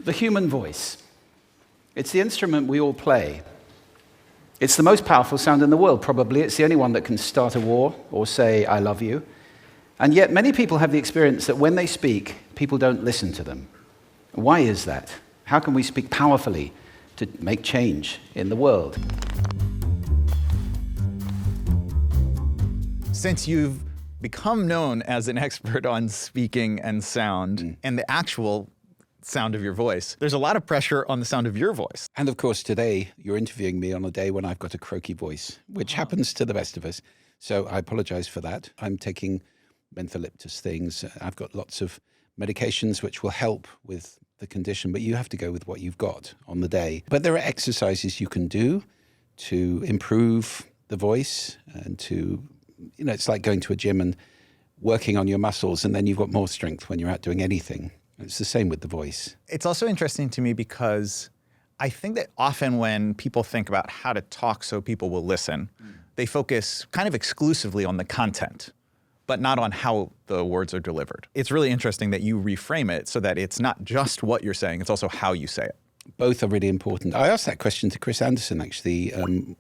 The human voice. It's the instrument we all play. It's the most powerful sound in the world, probably. It's the only one that can start a war or say, I love you. And yet many people have the experience that when they speak, people don't listen to them. Why is that? How can we speak powerfully to make change in the world? Since you've become known as an expert on speaking and sound and the actual sound of your voice, there's a lot of pressure on the sound of your voice. And of course, today you're interviewing me on a day when I've got a croaky voice, which happens to the best of us. So I apologize for that. I'm taking mentholyptus things. I've got lots of medications which will help with the condition, but you have to go with what you've got on the day. But there are exercises you can do to improve the voice and to, it's like going to a gym and working on your muscles, and then you've got more strength when you're out doing anything. It's the same with the voice. It's also interesting to me because I think that often when people think about how to talk so people will listen, they focus kind of exclusively on the content, but not on how the words are delivered. It's really interesting that you reframe it so that it's not just what you're saying, it's also how you say it. Both are really important. I asked that question to Chris Anderson, actually,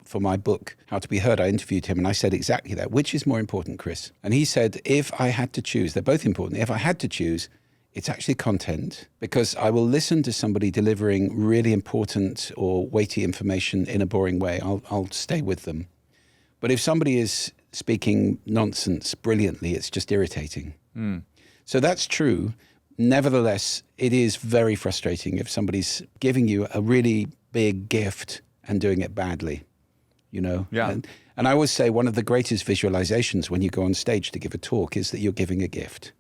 for my book, How to Be Heard. I interviewed him and I said exactly that. Which is more important, Chris? And he said, if I had to choose, they're both important. If I had to choose, it's actually content, because I will listen to somebody delivering really important or weighty information in a boring way. I'll stay with them. But if somebody is speaking nonsense brilliantly, it's just irritating. So that's true. Nevertheless, it is very frustrating if somebody's giving you a really big gift and doing it badly, Yeah. And I always say one of the greatest visualizations when you go on stage to give a talk is that you're giving a gift.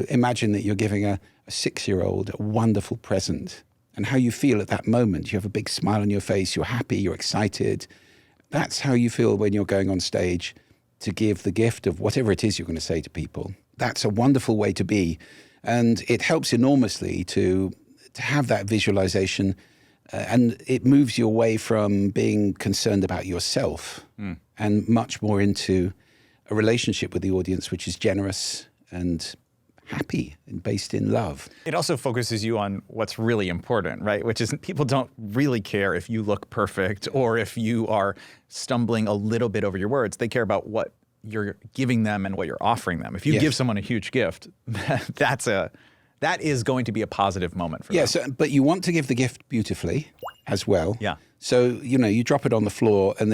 Imagine that you're giving a 6-year-old a wonderful present, and how you feel at that moment. You have a big smile on your face, you're happy, you're excited. That's how you feel when you're going on stage to give the gift of whatever it is you're going to say to people. That's a wonderful way to be. And it helps enormously to have that visualization, and it moves you away from being concerned about yourself and much more into a relationship with the audience, which is generous and happy and based in love. It also focuses you on what's really important, right? Which is people don't really care if you look perfect or if you are stumbling a little bit over your words. They care about what you're giving them and what you're offering them. If you give someone a huge gift, that is going to be a positive moment for them. Yes, but you want to give the gift beautifully as well. Yeah. So, you drop it on the floor and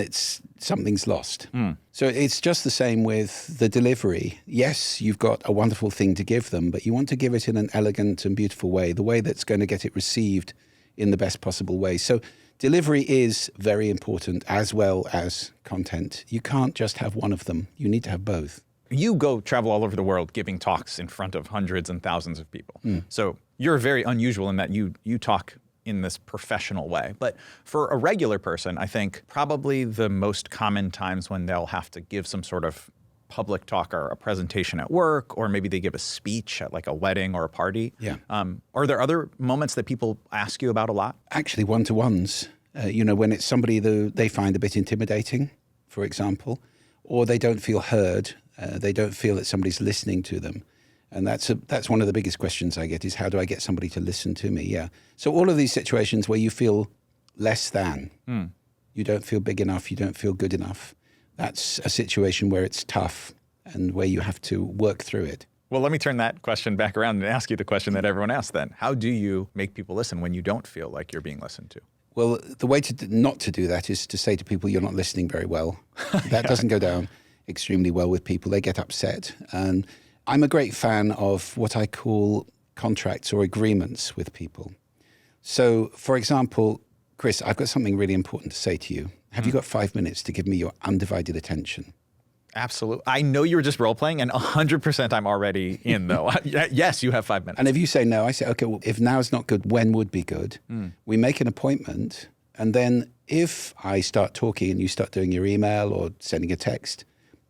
something's lost. So it's just the same with the delivery. Yes, you've got a wonderful thing to give them, but you want to give it in an elegant and beautiful way, the way that's going to get it received in the best possible way. So delivery is very important as well as content. You can't just have one of them. You need to have both. You go travel all over the world giving talks in front of hundreds and thousands of people. So you're very unusual in that you talk in this professional way. But for a regular person, I think probably the most common times when they'll have to give some sort of public talk are a presentation at work, or maybe they give a speech at like a wedding or a party. Yeah. Are there other moments that people ask you about a lot? Actually, one-to-ones, when it's somebody that they find a bit intimidating, for example, or they don't feel heard, they don't feel that somebody's listening to them. And that's one of the biggest questions I get is, how do I get somebody to listen to me? Yeah. So all of these situations where you feel less than, you don't feel big enough, you don't feel good enough, that's a situation where it's tough and where you have to work through it. Well, let me turn that question back around and ask you the question that everyone asks then. How do you make people listen when you don't feel like you're being listened to? Well, the way not to do that is to say to people, you're not listening very well. That doesn't go down extremely well with people. They get upset. And I'm a great fan of what I call contracts or agreements with people. So, for example, Chris, I've got something really important to say to you. Have you got 5 minutes to give me your undivided attention? Absolutely. I know you were just role-playing, and 100% I'm already in, though. Yes, you have 5 minutes. And if you say no, I say, okay, well, if now's not good, when would be good? We make an appointment, and then if I start talking and you start doing your email or sending a text,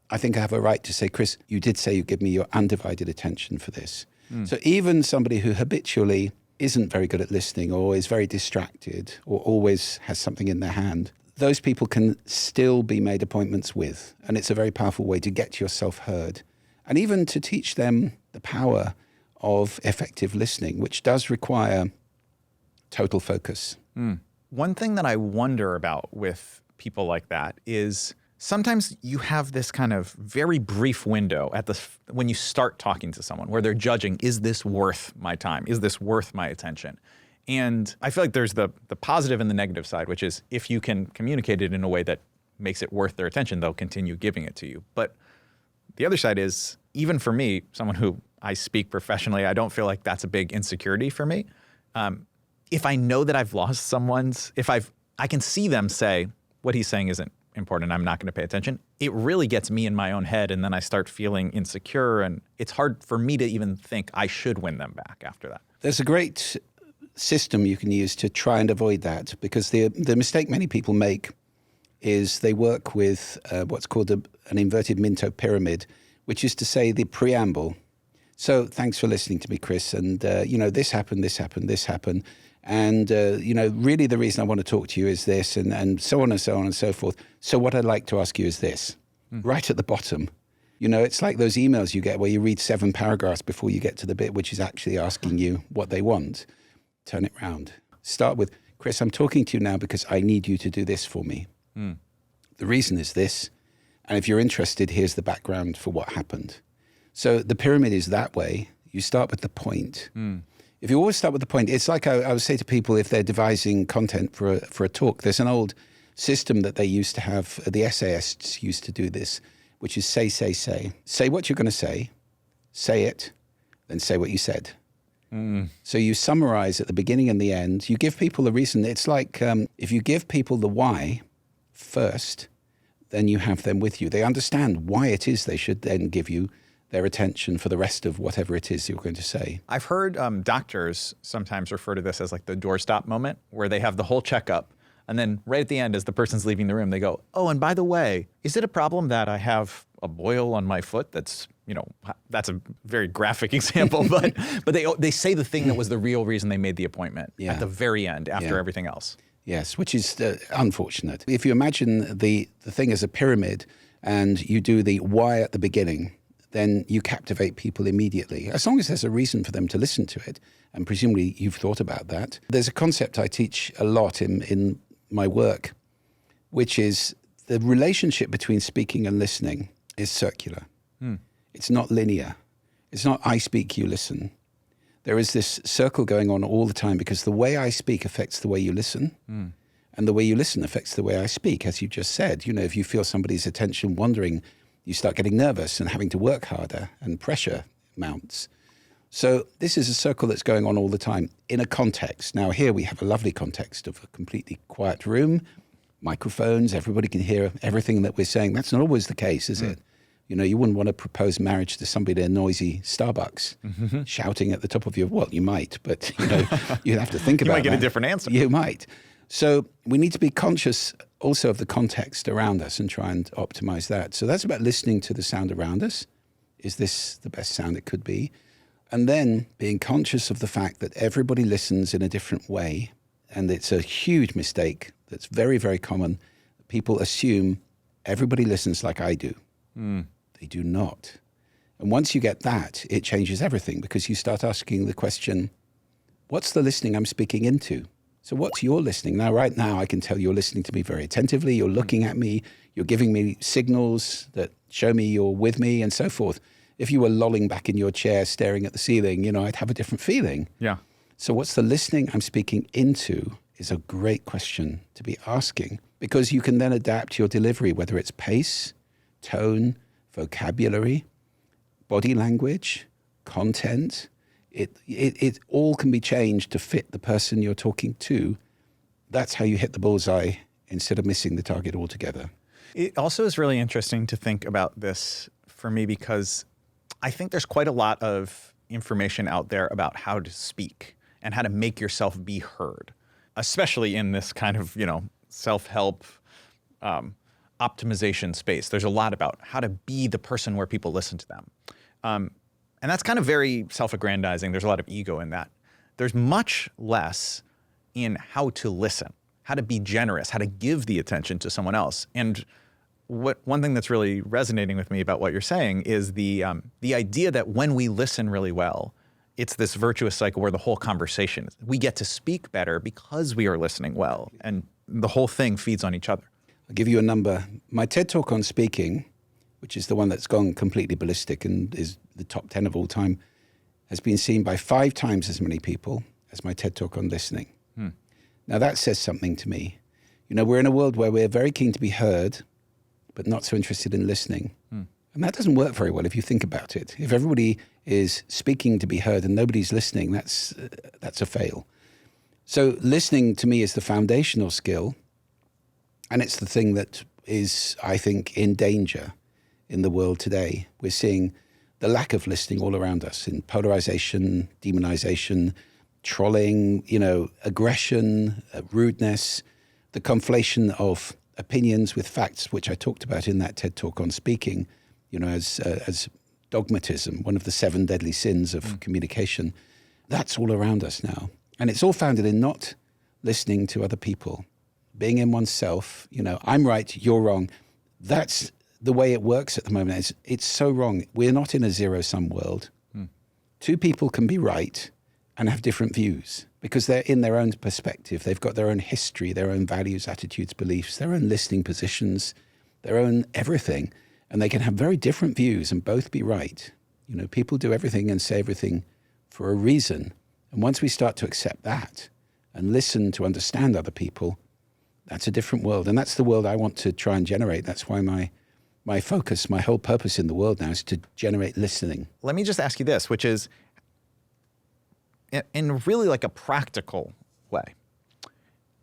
I think I have a right to say, Chris, you did say you give me your undivided attention for this. So even somebody who habitually isn't very good at listening or is very distracted or always has something in their hand, those people can still be made appointments with. And it's a very powerful way to get yourself heard. And even to teach them the power of effective listening, which does require total focus. One thing that I wonder about with people like that is sometimes you have this kind of very brief window when you start talking to someone where they're judging, is this worth my time? Is this worth my attention? And I feel like there's the positive and the negative side, which is if you can communicate it in a way that makes it worth their attention, they'll continue giving it to you. But the other side is, even for me, someone who I speak professionally, I don't feel like that's a big insecurity for me. If I know that I've lost someone's, I can see them say, what he's saying isn't important, I'm not going to pay attention, it really gets me in my own head, and then I start feeling insecure, and it's hard for me to even think I should win them back after that. There's a great system you can use to try and avoid that, because the mistake many people make is they work with what's called an inverted Minto pyramid, which is to say the preamble. So thanks for listening to me, Chris. And, this happened, this happened, this happened. And, really the reason I want to talk to you is this, and so on and so on and so forth. So what I'd like to ask you is this, right at the bottom. It's like those emails you get where you read 7 paragraphs before you get to the bit which is actually asking you what they want. Turn it round. Start with, Chris, I'm talking to you now because I need you to do this for me. The reason is this. And if you're interested, here's the background for what happened. So the pyramid is that way. You start with the point. If you always start with the point, it's like I would say to people if they're devising content for a talk, there's an old system that they used to have, the essayists used to do this, which is say, say, say. Say what you're going to say it, then say what you said. So you summarize at the beginning and the end. You give people a reason. It's like if you give people the why first, then you have them with you. They understand why it is they should then give you their attention for the rest of whatever it is you're going to say. I've heard doctors sometimes refer to this as like the doorstop moment, where they have the whole checkup, and then right at the end, as the person's leaving the room, they go, oh, and by the way, is it a problem that I have a boil on my foot? That's a very graphic example, but they say the thing that was the real reason they made the appointment at the very end after everything else. Yes, which is unfortunate. If you imagine the thing as a pyramid and you do the why at the beginning, then you captivate people immediately, as long as there's a reason for them to listen to it. And presumably you've thought about that. There's a concept I teach a lot in my work, which is the relationship between speaking and listening is circular. It's not linear. It's not I speak, you listen. There is this circle going on all the time, because the way I speak affects the way you listen. And the way you listen affects the way I speak, as you just said. If you feel somebody's attention wandering, you start getting nervous and having to work harder, and pressure mounts. So this is a circle that's going on all the time in a context. Now here we have a lovely context of a completely quiet room, microphones, everybody can hear everything that we're saying. That's not always the case, is it? You wouldn't want to propose marriage to somebody at a noisy Starbucks, shouting at the top of your, well, you might, but you'd have to think about it. You might get a different answer. You might. So we need to be conscious also of the context around us and try and optimize that. So that's about listening to the sound around us. Is this the best sound it could be? And then being conscious of the fact that everybody listens in a different way. And it's a huge mistake that's very, very common. People assume everybody listens like I do. They do not. And once you get that, it changes everything, because you start asking the question, what's the listening I'm speaking into? So what's your listening? Now, right now, I can tell you're listening to me very attentively. You're looking at me. You're giving me signals that show me you're with me and so forth. If you were lolling back in your chair, staring at the ceiling, I'd have a different feeling. Yeah. So what's the listening I'm speaking into is a great question to be asking, because you can then adapt your delivery, whether it's pace, tone, vocabulary, body language, content. It all can be changed to fit the person you're talking to. That's how you hit the bullseye instead of missing the target altogether. It also is really interesting to think about this for me, because I think there's quite a lot of information out there about how to speak and how to make yourself be heard, especially in this kind of, self-help optimization space. There's a lot about how to be the person where people listen to them. And that's kind of very self-aggrandizing. There's a lot of ego in that. There's much less in how to listen, how to be generous, how to give the attention to someone else. And one thing that's really resonating with me about what you're saying is the idea that when we listen really well, it's this virtuous cycle where the whole conversation, we get to speak better because we are listening well. And the whole thing feeds on each other. I'll give you a number. My TED Talk on speaking, which is the one that's gone completely ballistic and is the top 10 of all time, has been seen by 5 times as many people as my TED Talk on listening. Now that says something to me. You know, we're in a world where we're very keen to be heard, but not so interested in listening. And that doesn't work very well if you think about it. If everybody is speaking to be heard and nobody's listening, that's a fail. So listening to me is the foundational skill, and it's the thing that is, I think, in danger in the world today. We're seeing the lack of listening all around us in polarization, demonization, trolling, aggression, rudeness, the conflation of opinions with facts, which I talked about in that TED Talk on speaking, as dogmatism, one of the 7 deadly sins of communication. That's all around us now. And it's all founded in not listening to other people, being in oneself. I'm right, you're wrong. That's the way it works at the moment. It's so wrong. We're not in a zero-sum world. 2 people can be right and have different views because they're in their own perspective. They've got their own history, their own values, attitudes, beliefs, their own listening positions, their own everything. And they can have very different views and both be right. People do everything and say everything for a reason. And once we start to accept that and listen to understand other people, that's a different world. And that's the world I want to try and generate. That's why my focus, my whole purpose in the world now is to generate listening. Let me just ask you this, which is, in really like a practical way,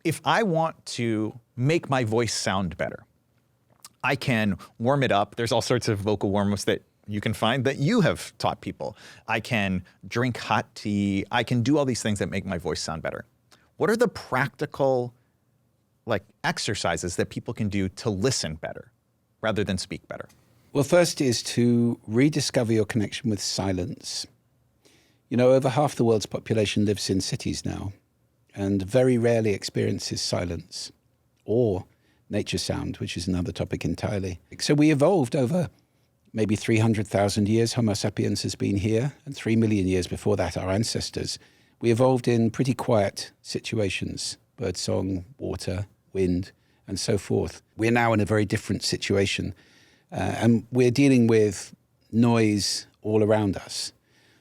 if I want to make my voice sound better, I can warm it up. There's all sorts of vocal warm-ups that you can find that you have taught people. I can drink hot tea. I can do all these things that make my voice sound better. What are the practical exercises that people can do to listen better rather than speak better? Well, first is to rediscover your connection with silence. Over half the world's population lives in cities now and very rarely experiences silence or nature sound, which is another topic entirely. So we evolved over maybe 300,000 years. Homo sapiens has been here, and 3 million years before that, our ancestors. We evolved in pretty quiet situations, birdsong, water, wind, and so forth. We're now in a very different situation, and we're dealing with noise all around us.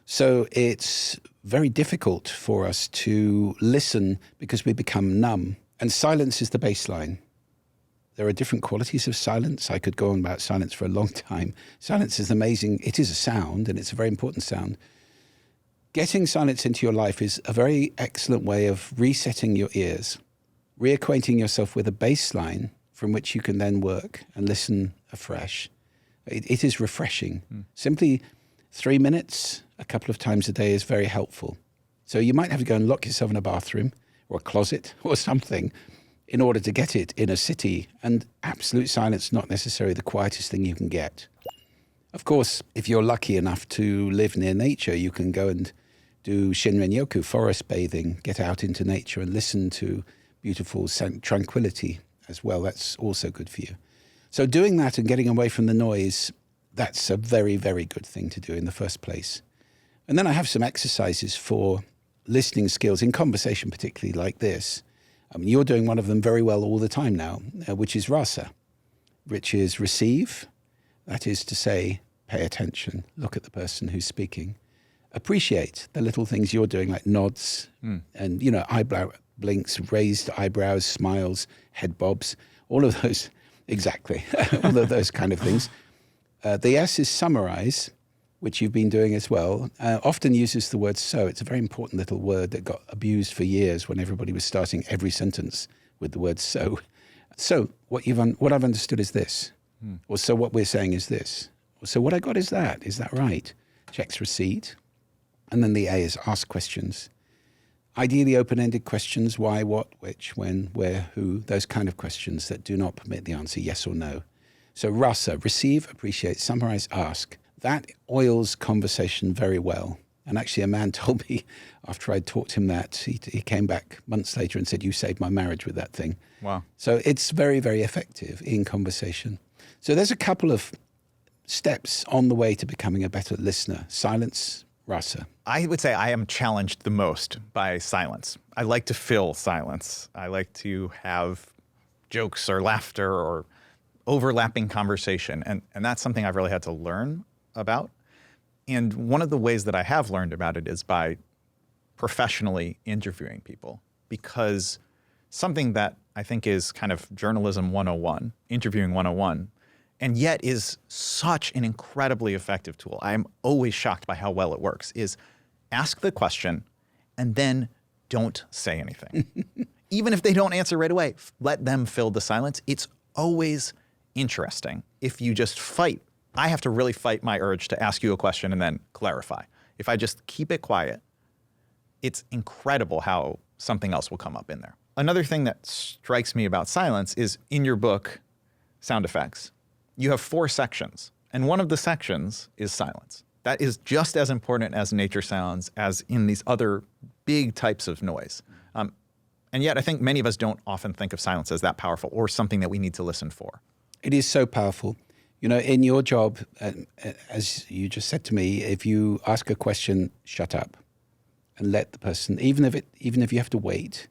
So it's very difficult for us to listen because we become numb, and silence is the baseline. There are different qualities of silence. I could go on about silence for a long time. Silence is amazing. It is a sound, and it's a very important sound. Getting silence into your life is a very excellent way of resetting your ears, reacquainting yourself with a baseline from which you can then work and listen afresh. It is refreshing. Simply 3 minutes a couple of times a day is very helpful. So you might have to go and lock yourself in a bathroom or a closet or something in order to get it in a city, and absolute silence not necessarily the quietest thing you can get. Of course, if you're lucky enough to live near nature, you can go and do Shinrin-yoku, forest bathing, get out into nature and listen to beautiful tranquility as well. That's also good for you. So doing that and getting away from the noise, that's a very, very good thing to do in the first place. And then I have some exercises for listening skills in conversation, particularly like this. You're doing one of them very well all the time now, which is rasa, which is receive. That is to say, pay attention, look at the person who's speaking, appreciate the little things you're doing, like nods and, eyebrow blinks, raised eyebrows, smiles, head bobs, all of those, exactly, all of those kind of things. The S is summarize, which you've been doing as well, often uses the word so. It's a very important little word that got abused for years when everybody was starting every sentence with the word so. So what I've understood is this, or so what we're saying is this, or so what I got is that right? Checks receipt. And then the A is ask questions. Ideally open-ended questions, why, what, which, when, where, who, those kind of questions that do not permit the answer yes or no. So rasa, receive, appreciate, summarize, ask. That oils conversation very well. And actually a man told me after I taught him that, he came back months later and said, you saved my marriage with that thing. Wow. So it's very, very effective in conversation. So there's a couple of steps on the way to becoming a better listener. Silence, Rasa? I would say I am challenged the most by silence. I like to fill silence. I like to have jokes or laughter or overlapping conversation. And that's something I've really had to learn about. And one of the ways that I have learned about it is by professionally interviewing people, because something that I think is kind of journalism 101, interviewing 101, and yet is such an incredibly effective tool. I am always shocked by how well it works, is ask the question and then don't say anything. Even if they don't answer right away, let them fill the silence. It's always interesting. If you just fight, I have to really fight my urge to ask you a question and then clarify. If I just keep it quiet, it's incredible how something else will come up in there. Another thing that strikes me about silence is in your book, Sound Effects, you have 4 sections, and one of the sections is silence. That is just as important as nature sounds as in these other big types of noise. And yet I think many of us don't often think of silence as that powerful or something that we need to listen for. It is so powerful. You know, in your job, as you just said to me, if you ask a question, shut up and let the person, even if you have to wait.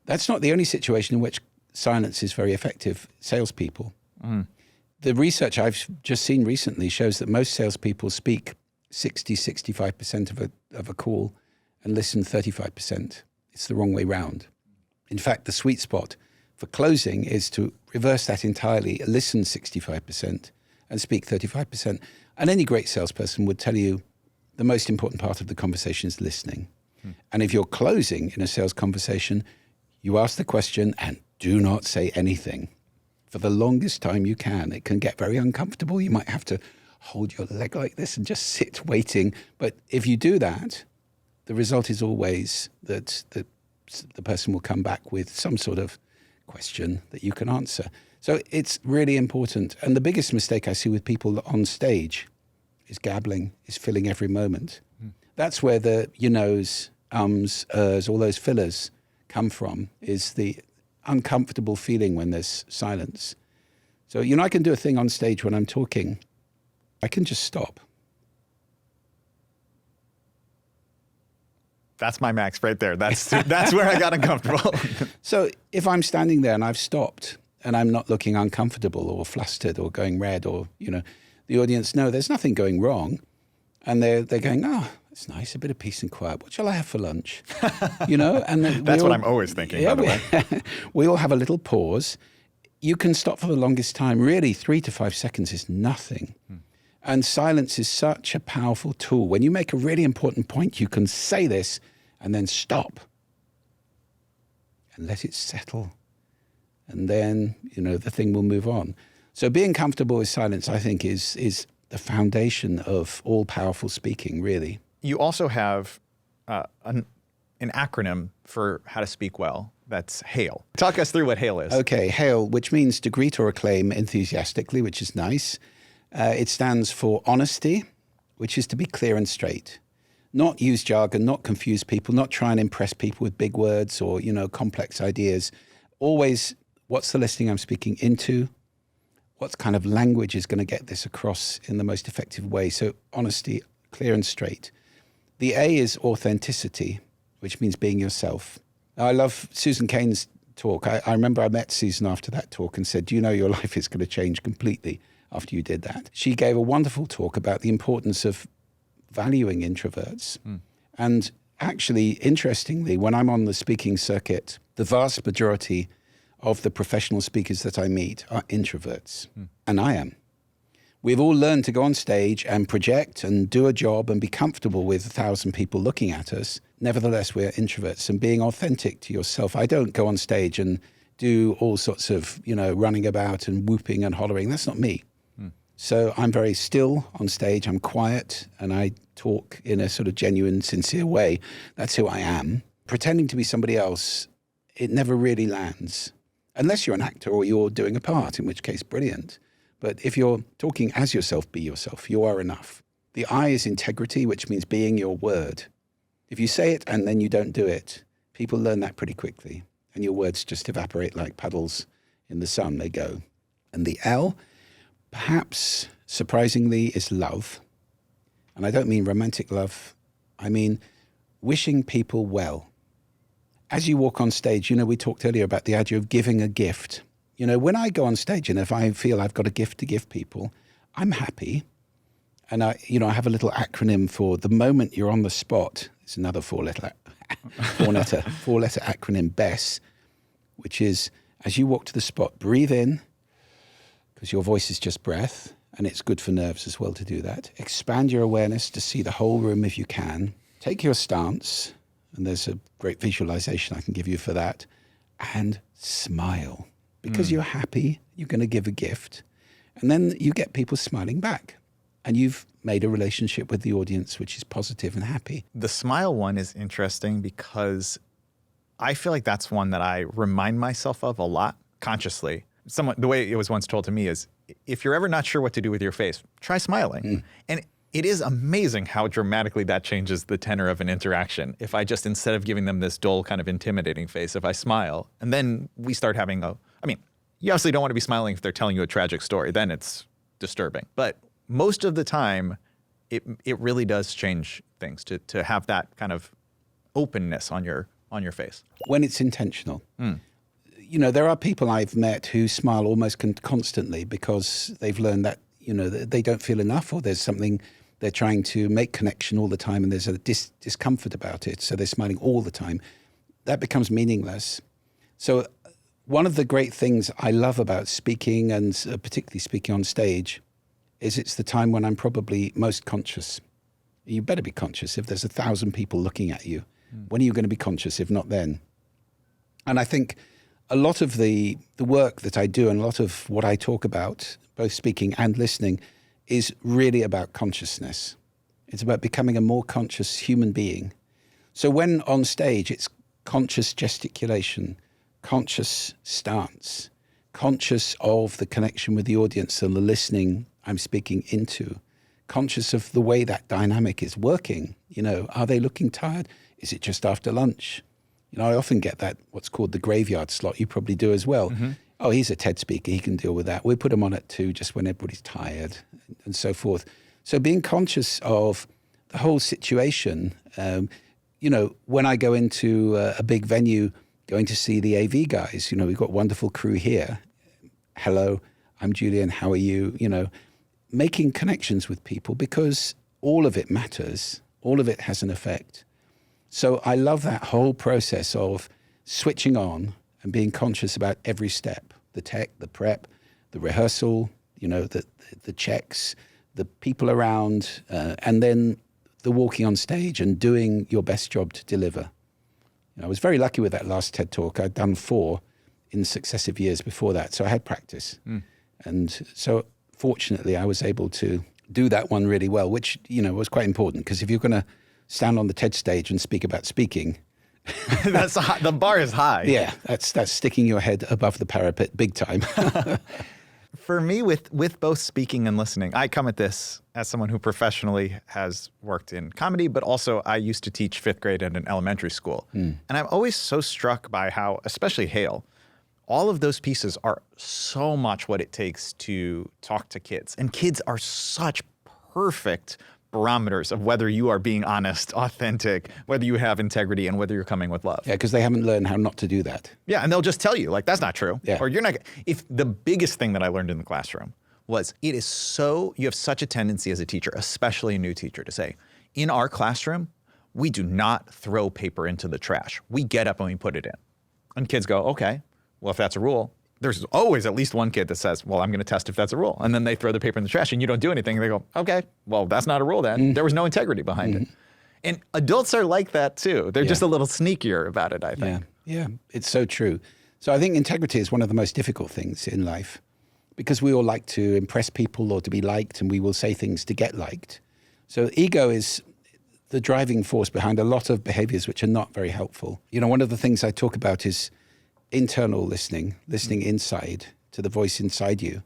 That's not the only situation in which silence is very effective. Salespeople. The research I've just seen recently shows that most salespeople speak 65% of a call and listen 35%. It's the wrong way round. In fact, the sweet spot for closing is to reverse that entirely, listen 65% and speak 35%. And any great salesperson would tell you the most important part of the conversation is listening. And if you're closing in a sales conversation, you ask the question and do not say anything for the longest time you can. It can get very uncomfortable. You might have to hold your leg like this and just sit waiting. But if you do that, the result is always that the person will come back with some sort of question that you can answer. So it's really important. And the biggest mistake I see with people on stage is gabbling, is filling every moment. That's where the you knows, ums, all those fillers come from, is the uncomfortable feeling when there's silence. So, you know, I can do a thing on stage when I'm talking. I can just stop. That's my max right there. That's where I got uncomfortable. So if I'm standing there and I've stopped and I'm not looking uncomfortable or flustered or going red, or, you know, the audience know there's nothing going wrong. And they're going, oh, it's nice, a bit of peace and quiet. What shall I have for lunch? You know, and that's what I'm always thinking, by the way. We all have a little pause. You can stop for the longest time. Really, 3 to 5 seconds is nothing. And silence is such a powerful tool. When you make a really important point, you can say this and then stop and let it settle. And then, you know, the thing will move on. So being comfortable with silence, I think, is the foundation of all powerful speaking, really. You also have an acronym for how to speak well. That's HAIL. Talk us through what HAIL is. Okay, HAIL, which means to greet or acclaim enthusiastically, which is nice. It stands for honesty, which is to be clear and straight. Not use jargon, not confuse people, not try and impress people with big words or, you know, complex ideas. Always, what's the listening I'm speaking into? What kind of language is going to get this across in the most effective way? So honesty, clear and straight. The A is authenticity, which means being yourself. I love Susan Cain's talk. I remember I met Susan after that talk and said, do you know your life is going to change completely after you did that? She gave a wonderful talk about the importance of valuing introverts. And actually, interestingly, when I'm on the speaking circuit, the vast majority of the professional speakers that I meet are introverts. And I am. We've all learned to go on stage and project and do a job and be comfortable with 1,000 people looking at us. Nevertheless, we're introverts. And being authentic to yourself, I don't go on stage and do all sorts of, you know, running about and whooping and hollering. That's not me. So I'm very still on stage. I'm quiet and I talk in a sort of genuine, sincere way. That's who I am. Pretending to be somebody else, it never really lands. Unless you're an actor or you're doing a part, in which case, brilliant. But if you're talking as yourself, be yourself. You are enough. The I is integrity, which means being your word. If you say it and then you don't do it, people learn that pretty quickly. And your words just evaporate like puddles in the sun. They go. And the L, perhaps surprisingly, is love. And I don't mean romantic love I mean wishing people well. As you walk on stage, we talked earlier about the idea of giving a gift. When I go on stage and if I feel I've got a gift to give people, I'm happy. And I have a little acronym for the moment you're on the spot. It's another four-letter acronym, BESS, which is as you walk to the spot, breathe in, because your voice is just breath, and it's good for nerves as well to do that. Expand your awareness to see the whole room if you can. Take your stance, and there's a great visualization I can give you for that, and smile. Because you're happy, you're going to give a gift, and then you get people smiling back. And you've made a relationship with the audience which is positive and happy. The smile one is interesting because I feel like that's one that I remind myself of a lot consciously. The way it was once told to me is, if you're ever not sure what to do with your face, try smiling. And it is amazing how dramatically that changes the tenor of an interaction. If I just, instead of giving them this dull kind of intimidating face, if I smile, and then we start having you obviously don't want to be smiling if they're telling you a tragic story, then it's disturbing. But most of the time, it really does change things to have that kind of openness on your face. When it's intentional. There are people I've met who smile almost constantly because they've learned that, they don't feel enough, or there's something they're trying to make connection all the time and there's a discomfort about it. So they're smiling all the time. That becomes meaningless. So one of the great things I love about speaking, and particularly speaking on stage, is it's the time when I'm probably most conscious. You better be conscious if there's 1,000 people looking at you. When are you going to be conscious if not then? And I think a lot of the work that I do and a lot of what I talk about, both speaking and listening, is really about consciousness. It's about becoming a more conscious human being. So when on stage, it's conscious gesticulation, conscious stance, conscious of the connection with the audience and the listening I'm speaking into, conscious of the way that dynamic is working. Are they looking tired? Is it just after lunch? I often get that, what's called the graveyard slot. You probably do as well. Oh, he's a TED speaker. He can deal with that. We put him on at 2 just when everybody's tired and so forth. So being conscious of the whole situation, when I go into a big venue, going to see the AV guys, we've got a wonderful crew here. Hello, I'm Julian. How are you? Making connections with people, because all of it matters. All of it has an effect. So I love that whole process of switching on and being conscious about every step, the tech, the prep, the rehearsal, the checks, the people around, and then the walking on stage and doing your best job to deliver. I was very lucky with that last TED Talk. I'd done 4 in successive years before that, so I had practice. And so fortunately, I was able to do that one really well, which, was quite important, because if you're going to stand on the TED stage and speak about speaking, the bar is high. Yeah, that's sticking your head above the parapet big time. For me, with both speaking and listening, I come at this as someone who professionally has worked in comedy, but also I used to teach 5th grade at an elementary school. And I'm always so struck by how, especially Hale, all of those pieces are so much what it takes to talk to kids. And kids are such perfect barometers of whether you are being honest, authentic, whether you have integrity, and whether you're coming with love. Yeah, because they haven't learned how not to do that. Yeah, and they'll just tell you, that's not true. Yeah. Or you're not. If the biggest thing that I learned in the classroom was you have such a tendency as a teacher, especially a new teacher, to say, in our classroom, we do not throw paper into the trash. We get up and we put it in. And kids go, okay, well, if that's a rule, there's always at least one kid that says, well, I'm going to test if that's a rule. And then they throw the paper in the trash and you don't do anything. And they go, okay, well, that's not a rule then. There was no integrity behind it. And adults are like that too. They're just a little sneakier about it, I think. Yeah, it's so true. So I think integrity is one of the most difficult things in life, because we all like to impress people or to be liked, and we will say things to get liked. So ego is the driving force behind a lot of behaviors which are not very helpful. One of the things I talk about is internal listening inside to the voice inside you.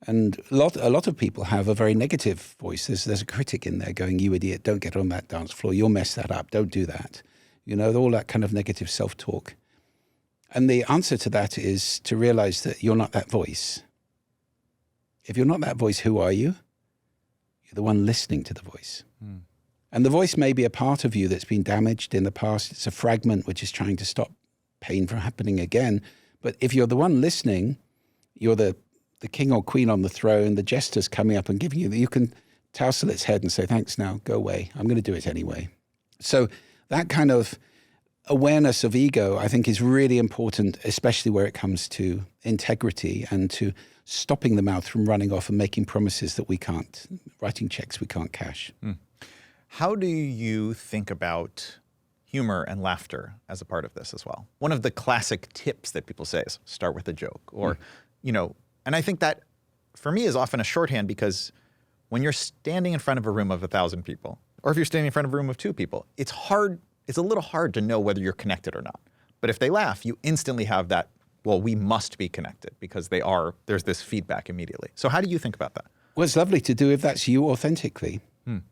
And a lot of people have a very negative voice. There's a critic in there going, you idiot, don't get on that dance floor. You'll mess that up. Don't do that. All that kind of negative self-talk. And the answer to that is to realize that you're not that voice. If you're not that voice, who are you? You're the one listening to the voice. And the voice may be a part of you that's been damaged in the past. It's a fragment which is trying to stop pain from happening again. But if you're the one listening, you're the king or queen on the throne, the jester's coming up and giving you, you can tousle its head and say, thanks, now go away. I'm going to do it anyway. So that kind of awareness of ego, I think, is really important, especially where it comes to integrity and to stopping the mouth from running off and making promises that we can't, writing checks we can't cash. How do you think about humor and laughter as a part of this as well? One of the classic tips that people say is start with a joke, or, and I think that for me is often a shorthand, because when you're standing in front of a room of 1,000 people, or if you're standing in front of a room of 2 people, it's a little hard to know whether you're connected or not. But if they laugh, you instantly have that, well, we must be connected, because there's this feedback immediately. So how do you think about that? Well, it's lovely to do if that's you authentically.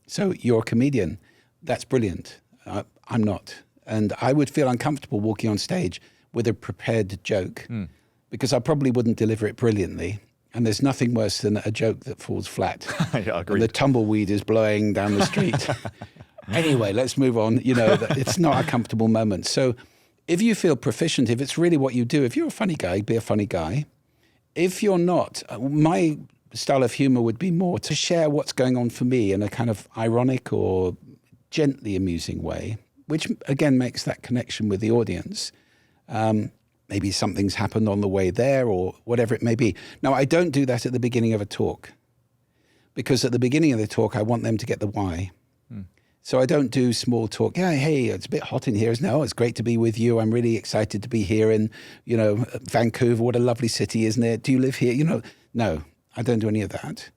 So you're a comedian. That's brilliant. I'm not. And I would feel uncomfortable walking on stage with a prepared joke because I probably wouldn't deliver it brilliantly. And there's nothing worse than a joke that falls flat. Yeah, agreed. And the tumbleweed is blowing down the street. Anyway, let's move on. It's not a comfortable moment. So if you feel proficient, if it's really what you do, if you're a funny guy, be a funny guy. If you're not, my style of humor would be more to share what's going on for me in a kind of ironic or gently amusing way, which again makes that connection with the audience. Maybe something's happened on the way there or whatever it may be. Now, I don't do that at the beginning of a talk, because at the beginning of the talk, I want them to get the why. So I don't do small talk. Yeah, hey, it's a bit hot in here, isn't it? Oh, it's great to be with you. I'm really excited to be here in, Vancouver. What a lovely city, isn't it? Do you live here? No, I don't do any of that,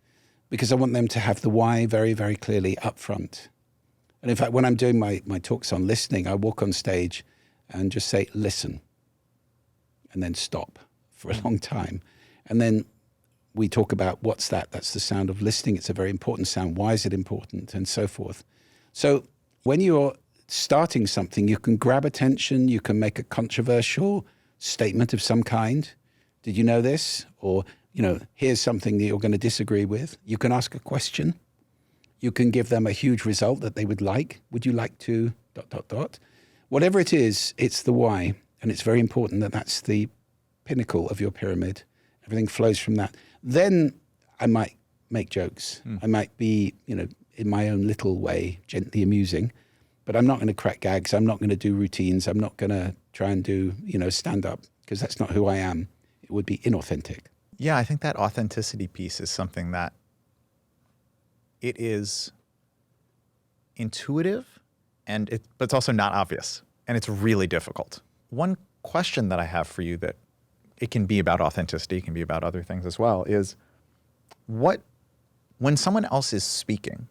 because I want them to have the why very, very clearly up front. And in fact, when I'm doing my talks on listening, I walk on stage and just say, listen, and then stop for a long time. And then we talk about what's that? That's the sound of listening. It's a very important sound. Why is it important? And so forth. So when you're starting something, you can grab attention. You can make a controversial statement of some kind. Did you know this? Or, here's something that you're going to disagree with. You can ask a question. You can give them a huge result that they would like. Would you like to ... Whatever it is, it's the why. And it's very important that that's the pinnacle of your pyramid. Everything flows from that. Then I might make jokes. I might be, in my own little way, gently amusing. But I'm not going to crack gags. I'm not going to do routines. I'm not going to try and do, stand up, because that's not who I am. It would be inauthentic. Yeah, I think that authenticity piece is something that it is intuitive, but it's also not obvious, and it's really difficult. One question that I have for you, that it can be about authenticity, it can be about other things as well, is when someone else is speaking,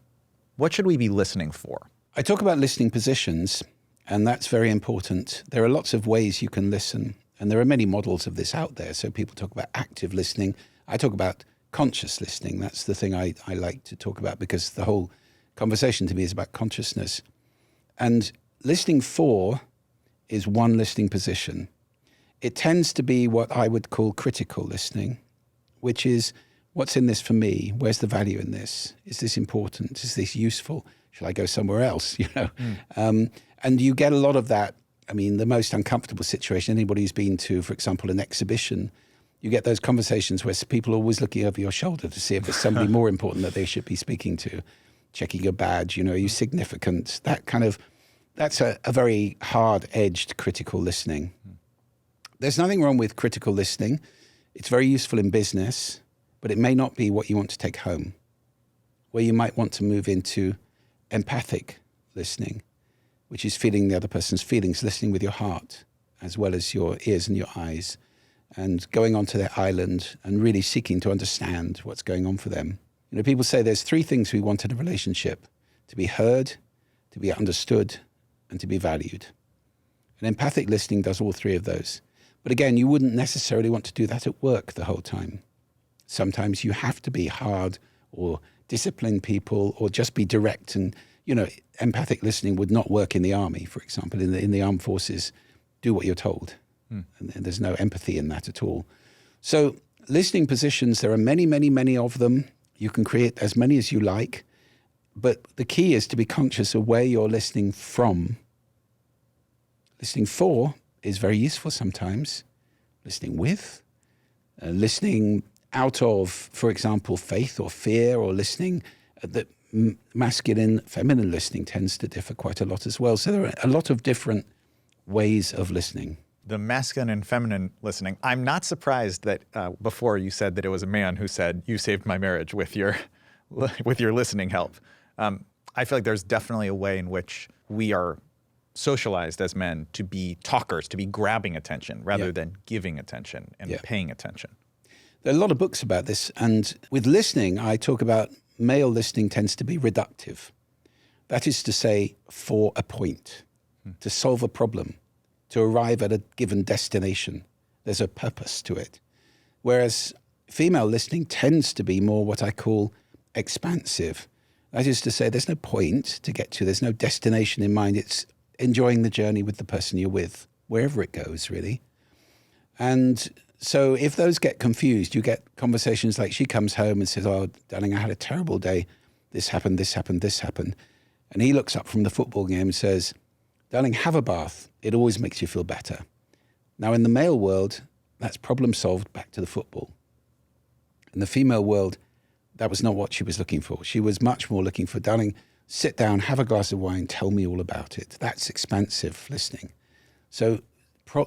what should we be listening for? I talk about listening positions, and that's very important. There are lots of ways you can listen, and there are many models of this out there. So people talk about active listening. I talk about conscious listening. That's the thing I like to talk about, because the whole conversation to me is about consciousness. And listening for is one listening position. It tends to be what I would call critical listening, which is, what's in this for me? Where's the value in this? Is this important? Is this useful? Shall I go somewhere else? And you get a lot of that. I mean, the most uncomfortable situation, anybody who's been to, for example, an exhibition, you get those conversations where people are always looking over your shoulder to see if there's somebody more important that they should be speaking to, checking your badge, are you significant? That's a very hard-edged critical listening. There's nothing wrong with critical listening. It's very useful in business, but it may not be what you want to take home, where you might want to move into empathic listening, which is feeling the other person's feelings, listening with your heart as well as your ears and your eyes, and going onto their island and really seeking to understand what's going on for them. People say there's 3 things we want in a relationship: to be heard, to be understood, and to be valued. And empathic listening does all 3 of those. But again, you wouldn't necessarily want to do that at work the whole time. Sometimes you have to be hard or discipline people or just be direct. And, empathic listening would not work in the army, for example. In the armed forces, do what you're told. And there's no empathy in that at all. So listening positions, there are many, many, many of them. You can create as many as you like. But the key is to be conscious of where you're listening from. Listening for is very useful sometimes. Listening with, listening out of, for example, faith or fear, or listening that masculine, feminine listening tends to differ quite a lot as well. So there are a lot of different ways of listening. The masculine and feminine listening. I'm not surprised that before you said that it was a man who said, "You saved my marriage with your listening help." I feel like there's definitely a way in which we are socialized as men to be talkers, to be grabbing attention rather than giving attention and paying attention. There are a lot of books about this. And with listening, I talk about male listening tends to be reductive. That is to say, for a point, to solve a problem, to arrive at a given destination. There's a purpose to it. Whereas female listening tends to be more what I call expansive. That is to say, there's no point to get to. There's no destination in mind. It's enjoying the journey with the person you're with, wherever it goes, really. And so if those get confused, you get conversations like she comes home and says, "Oh, darling, I had a terrible day. This happened, this happened, this happened." And he looks up from the football game and says, "Darling, have a bath. It always makes you feel better." Now, in the male world, that's problem solved, back to the football. In the female world, that was not what she was looking for. She was much more looking for, "Darling, sit down, have a glass of wine, tell me all about it." That's expansive listening. So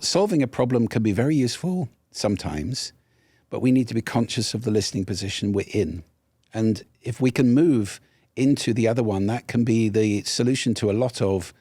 solving a problem can be very useful sometimes, but we need to be conscious of the listening position we're in. And if we can move into the other one, that can be the solution to a lot of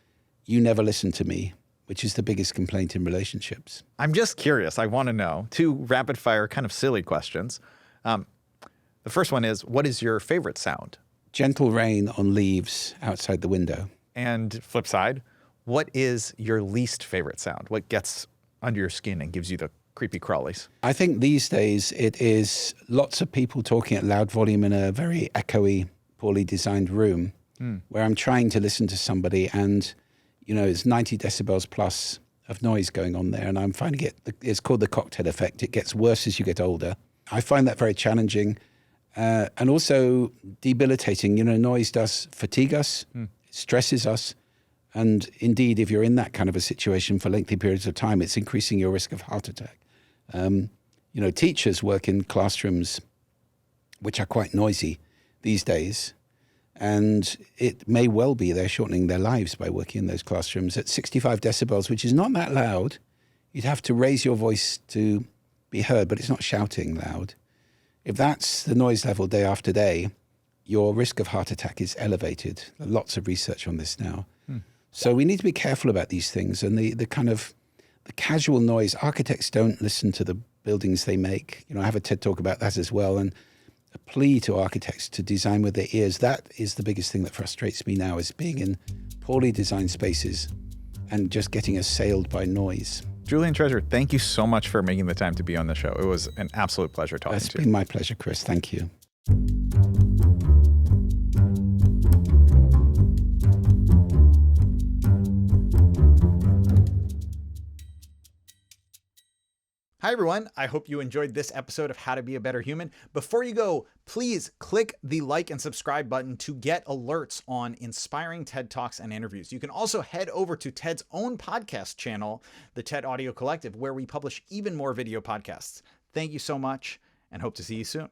"you never listen to me," which is the biggest complaint in relationships. I'm just curious. I want to know 2 rapid fire kind of silly questions. The first one is, what is your favorite sound? Gentle rain on leaves outside the window. And flip side, what is your least favorite sound? What gets under your skin and gives you the creepy crawlies? I think these days it is lots of people talking at loud volume in a very echoey, poorly designed room where I'm trying to listen to somebody and, it's 90 decibels plus of noise going on there. And I'm finding it's called the cocktail effect. It gets worse as you get older. I find that very challenging and also debilitating. Noise does fatigue us, it stresses us. And indeed, if you're in that kind of a situation for lengthy periods of time, it's increasing your risk of heart attack. Teachers work in classrooms which are quite noisy these days. And it may well be they're shortening their lives by working in those classrooms at 65 decibels, which is not that loud. You'd have to raise your voice to be heard, but it's not shouting loud. If that's the noise level day after day, your risk of heart attack is elevated. There's lots of research on this now. So we need to be careful about these things. And the kind of the casual noise, architects don't listen to the buildings they make. I have a TED talk about that as well. And a plea to architects to design with their ears. That is the biggest thing that frustrates me now, is being in poorly designed spaces and just getting assailed by noise. Julian Treasure, thank you so much for making the time to be on the show. It was an absolute pleasure talking to you. It's been my pleasure, Chris. Thank you. Hi, everyone. I hope you enjoyed this episode of How to Be a Better Human. Before you go, please click the like and subscribe button to get alerts on inspiring TED Talks and interviews. You can also head over to TED's own podcast channel, the TED Audio Collective, where we publish even more video podcasts. Thank you so much and hope to see you soon.